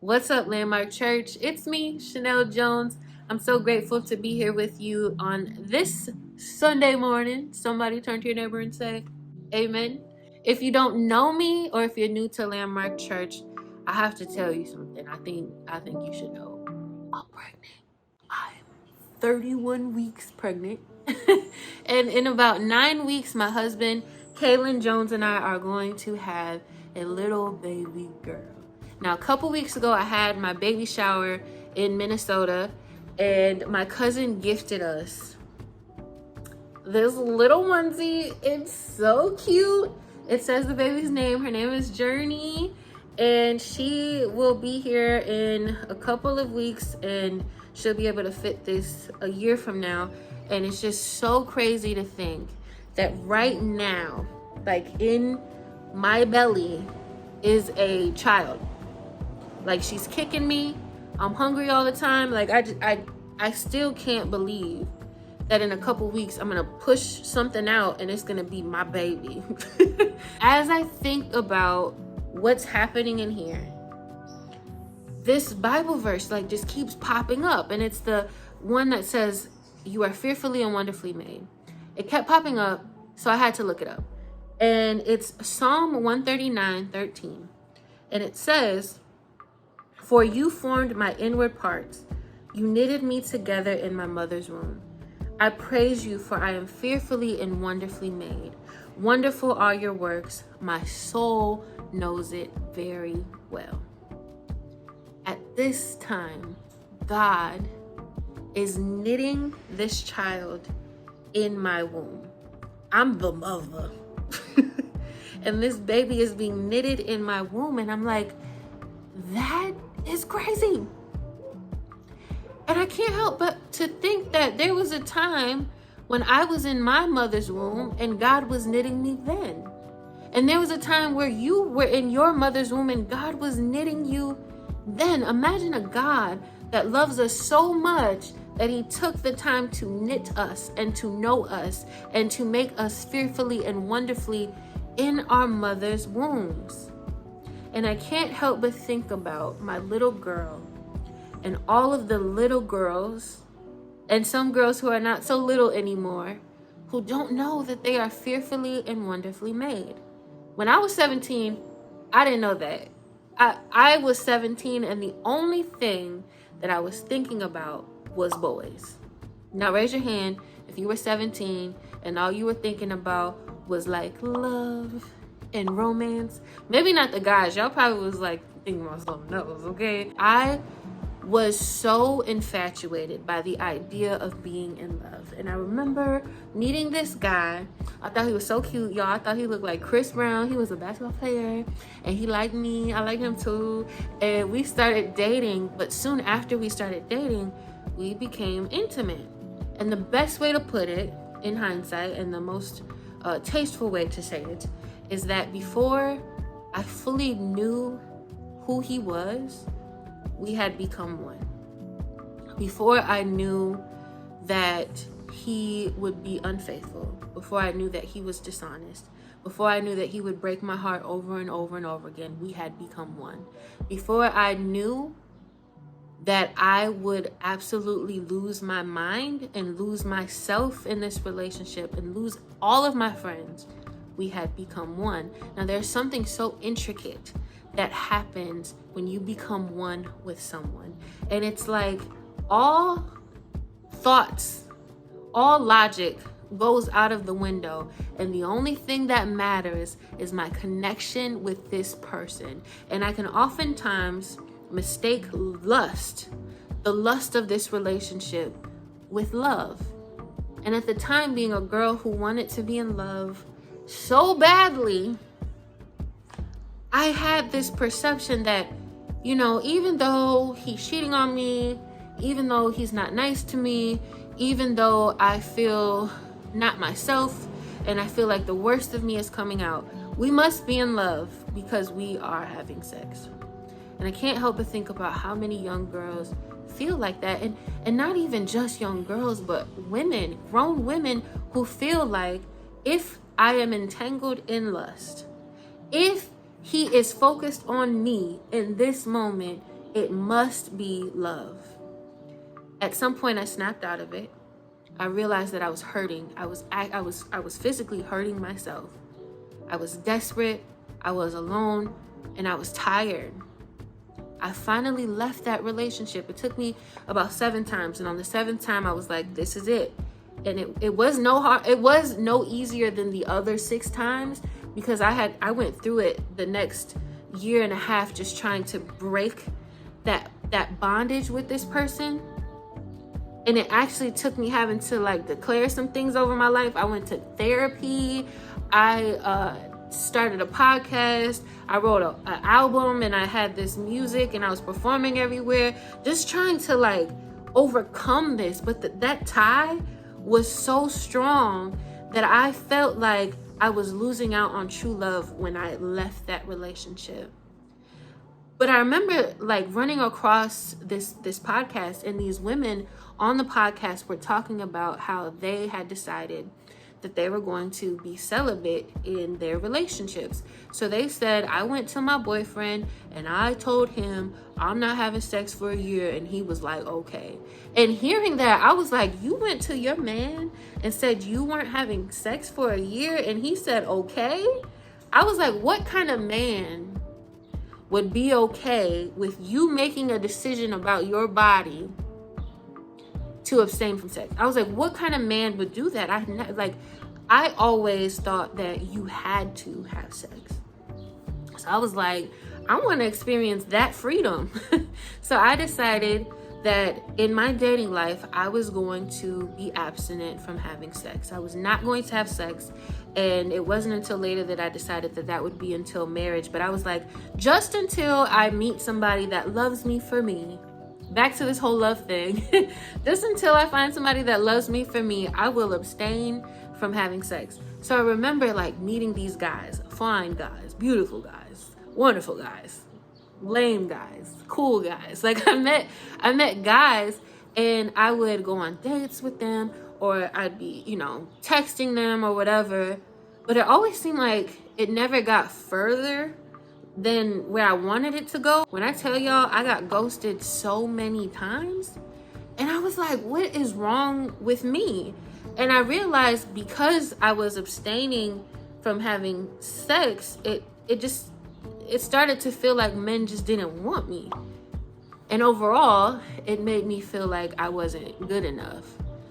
What's up, Landmark Church? It's me, Shanell Jones. I'm so grateful to be here with you on this Sunday morning. Somebody turn to your neighbor and say, Amen. If you don't know me or if you're new to Landmark Church, I have to tell you something. I think you should know. I'm pregnant. I'm 31 weeks pregnant. And in about 9 weeks, my husband, Kaylin Jones, and I are going to have a little baby girl. Now, a couple weeks ago, I had my baby shower in Minnesota, and my cousin gifted us this little onesie. It's so cute. It says the baby's name. Her name is Journey, and she will be here in a couple of weeks, and she'll be able to fit this a year from now. And it's just so crazy to think that right now, like in my belly, is a child. Like, she's kicking me. I'm hungry all the time. Like, I still can't believe that in a couple weeks I'm gonna push something out and it's gonna be my baby. As I think about what's happening in here, this Bible verse like just keeps popping up, and it's the one that says, "You are fearfully and wonderfully made." It kept popping up, so I had to look it up. And it's Psalm 139:13. And it says, "For you formed my inward parts. You knitted me together in my mother's womb. I praise you, for I am fearfully and wonderfully made. Wonderful are your works. My soul knows it very well." At this time, God is knitting this child in my womb. I'm the mother. And this baby is being knitted in my womb. And I'm like, that is crazy. And I can't help but to think that there was a time when I was in my mother's womb and God was knitting me then. And there was a time where you were in your mother's womb and God was knitting you then. Imagine a God that loves us so much that he took the time to knit us and to know us and to make us fearfully and wonderfully in our mother's wombs. And I can't help but think about my little girl and all of the little girls and some girls who are not so little anymore who don't know that they are fearfully and wonderfully made. When I was 17, I didn't know that. I was 17 and the only thing that I was thinking about was boys. Now raise your hand if you were 17 and all you were thinking about was like love and romance. Maybe not the guys. Y'all probably was like thinking about something else, okay? I was so infatuated by the idea of being in love. And I remember meeting this guy. I thought he was so cute, y'all. I thought he looked like Chris Brown. He was a basketball player and he liked me. I liked him too. And we started dating, but soon after we started dating, we became intimate. And the best way to put it in hindsight, and the most tasteful way to say it, is that before I fully knew who he was, we had become one. Before I knew that he would be unfaithful, before I knew that he was dishonest, before I knew that he would break my heart over and over and over again, we had become one. Before I knew that I would absolutely lose my mind and lose myself in this relationship and lose all of my friends, we had become one. Now, there's something so intricate that happens when you become one with someone. And it's like all thoughts, all logic goes out of the window. And the only thing that matters is my connection with this person. And I can oftentimes mistake lust, the lust of this relationship, with love. And at the time, being a girl who wanted to be in love so badly, I had this perception that, you know, even though he's cheating on me, even though he's not nice to me, even though I feel not myself and I feel like the worst of me is coming out, we must be in love because we are having sex. And I can't help but think about how many young girls feel like that. And not even just young girls, but women, grown women who feel like if I am entangled in lust, if he is focused on me in this moment, It must be love. At some point, I snapped out of it. I realized that I was hurting. I was physically hurting myself. I was desperate. I was alone, and I was tired. I finally left that relationship. It took me about 7 times, and on the 7th time, I was like, "This is it." And it was no easier than the other 6 times, because I went through it the next year and a half just trying to break that bondage with this person. And it actually took me having to like declare some things over my life. I went to therapy. I started a podcast. I wrote an album, and I had this music, and I was performing everywhere, just trying to like overcome this. But that tie was so strong that I felt like I was losing out on true love when I left that relationship. But I remember like running across this podcast, and these women on the podcast were talking about how they had decided that they were going to be celibate in their relationships. So they said, I went to my boyfriend and I told him I'm not having sex for a year, and he was like, okay. And hearing that, I was like, you went to your man and said you weren't having sex for a year, and he said okay? I was like, what kind of man would be okay with you making a decision about your body to abstain from sex? I was like, what kind of man would do that? I always thought that you had to have sex. So I was like, I want to experience that freedom. So I decided that in my dating life, I was going to be abstinent from having sex. I was not going to have sex. And it wasn't until later that I decided that that would be until marriage. But I was like, just until I meet somebody that loves me for me, back to this whole love thing, just until I find somebody that loves me for me, I will abstain from having sex. So I remember like meeting these guys, fine guys, beautiful guys, wonderful guys, lame guys, cool guys. Like I met guys, and I would go on dates with them, or I'd be, texting them or whatever. But it always seemed like it never got further than where I wanted it to go. When I tell y'all, I got ghosted so many times, and I was like, what is wrong with me? And I realized because I was abstaining from having sex, it started to feel like men just didn't want me. And overall, it made me feel like I wasn't good enough.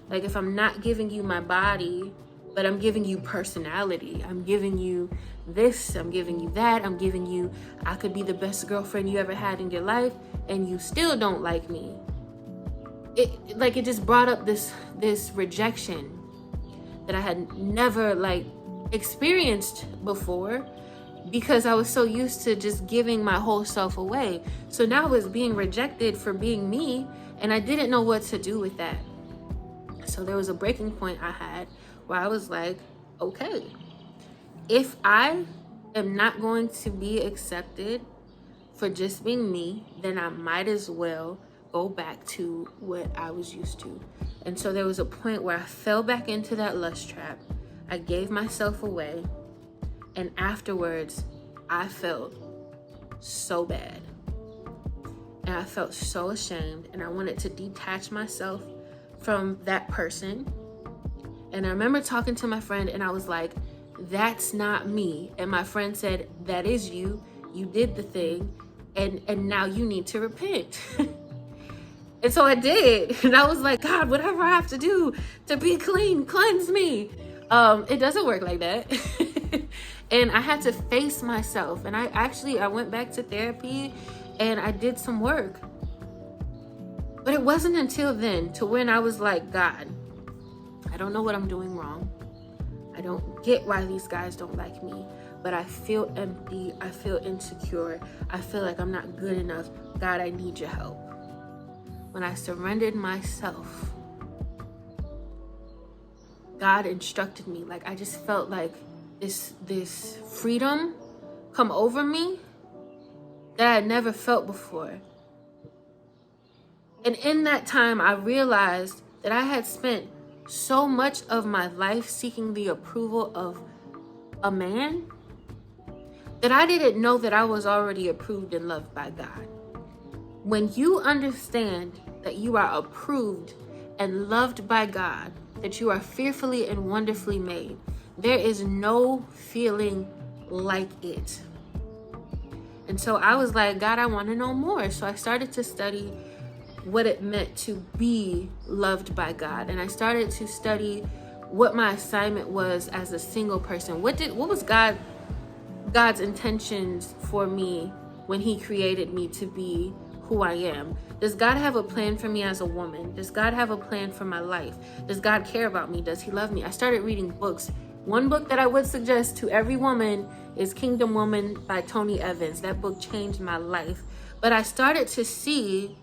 Like if I'm not giving you my body, but I'm giving you personality, I'm giving you this, I'm giving you that, I'm giving you, I could be the best girlfriend you ever had in your life, and you still don't like me. It just brought up this rejection that I had never experienced before, because I was so used to just giving my whole self away. So now I was being rejected for being me, and I didn't know what to do with that. So there was a breaking point I had where I was like, okay, if I am not going to be accepted for just being me, then I might as well go back to what I was used to. And so there was a point where I fell back into that lust trap. I gave myself away. And afterwards, I felt so bad. And I felt so ashamed. And I wanted to detach myself from that person. And I remember talking to my friend, and I was like, that's not me. And my friend said, that is you. You did the thing. And now you need to repent. And so I did. And I was like, God, whatever I have to do to be clean, cleanse me. It doesn't work like that. And I had to face myself. And I went back to therapy, and I did some work. But it wasn't until then to when I was like, God, I don't know what I'm doing wrong. I don't get why these guys don't like me, but I feel empty. I feel insecure. I feel like I'm not good enough. God, I need your help. When I surrendered myself, God instructed me. Like I just felt like this freedom come over me that I had never felt before. And in that time, I realized that I had spent so much of my life seeking the approval of a man that I didn't know that I was already approved and loved by God. When you understand that you are approved and loved by God, that you are fearfully and wonderfully made, there is no feeling like it. And so I was like, God, I want to know more. So I started to study what it meant to be loved by God. And I started to study what my assignment was as a single person. What was God's intentions for me when he created me to be who I am? Does God have a plan for me as a woman? Does God have a plan for my life? Does God care about me? Does he love me? I started reading books. One book that I would suggest to every woman is Kingdom Woman by Tony Evans. That book changed my life. But I started to see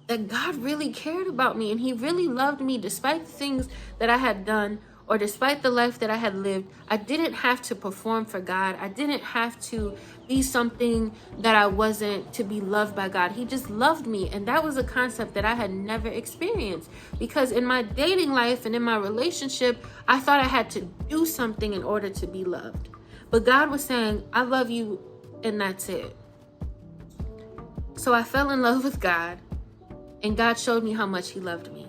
that God really cared about me and he really loved me despite the things that I had done, or despite the life that I had lived. I didn't have to perform for God. I didn't have to be something that I wasn't to be loved by God. He just loved me. And that was a concept that I had never experienced, because in my dating life and in my relationship, I thought I had to do something in order to be loved. But God was saying, I love you, and that's it. So I fell in love with God, and God showed me how much he loved me.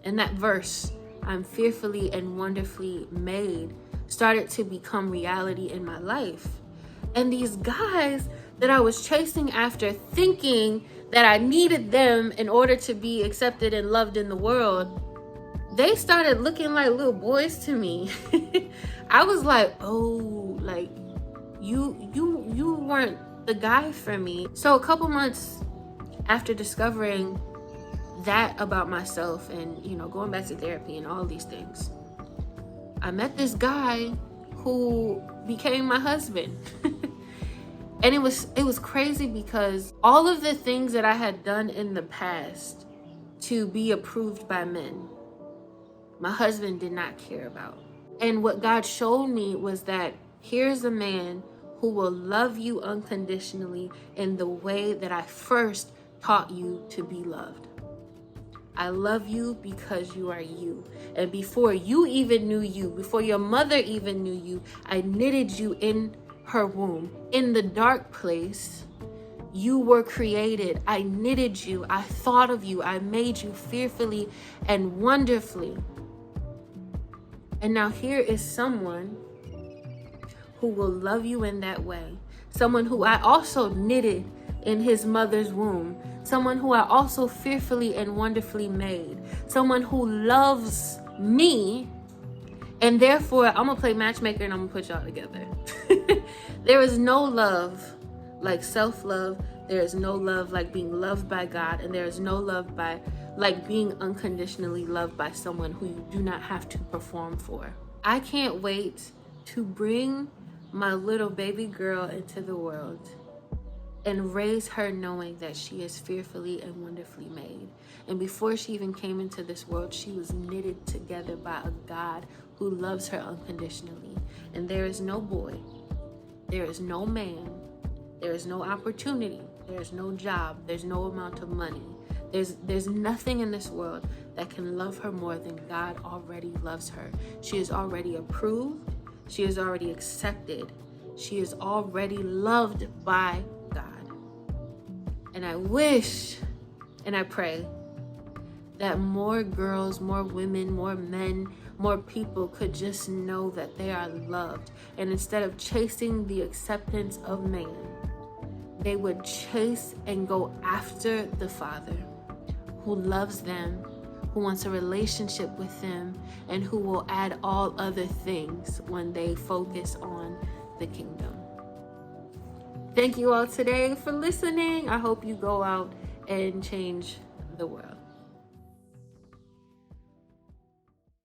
And that verse, I'm fearfully and wonderfully made, started to become reality in my life. And these guys that I was chasing after, thinking that I needed them in order to be accepted and loved in the world, they started looking like little boys to me. I was like, oh, like you weren't the guy for me. So a couple months after discovering that about myself and, going back to therapy and all these things, I met this guy who became my husband. And it was crazy, because all of the things that I had done in the past to be approved by men, my husband did not care about. And what God showed me was that here's a man who will love you unconditionally in the way that I first taught you to be loved. I love you because you are you. And before you even knew you, before your mother even knew you, I knitted you in her womb. In the dark place, you were created. I knitted you. I thought of you. I made you fearfully and wonderfully. And now here is someone who will love you in that way. Someone who I also knitted in his mother's womb. Someone who I also fearfully and wonderfully made. Someone who loves me. And therefore, I'm going to play matchmaker and I'm going to put y'all together. There is no love like self-love. There is no love like being loved by God. And there is no love like being unconditionally loved by someone who you do not have to perform for. I can't wait to bring my little baby girl into the world and raise her knowing that she is fearfully and wonderfully made. And before she even came into this world, she was knitted together by a God who loves her unconditionally. And there is no boy, there is no man, there is no opportunity, there is no job, there's no amount of money. There's nothing in this world that can love her more than God already loves her. She is already approved. She is already accepted. She is already loved by God. And I wish and I pray that more girls, more women, more men, more people could just know that they are loved. And instead of chasing the acceptance of man, they would chase and go after the Father who loves them, who wants a relationship with them, and who will add all other things when they focus on the kingdom. Thank you all today for listening. I hope you go out and change the world.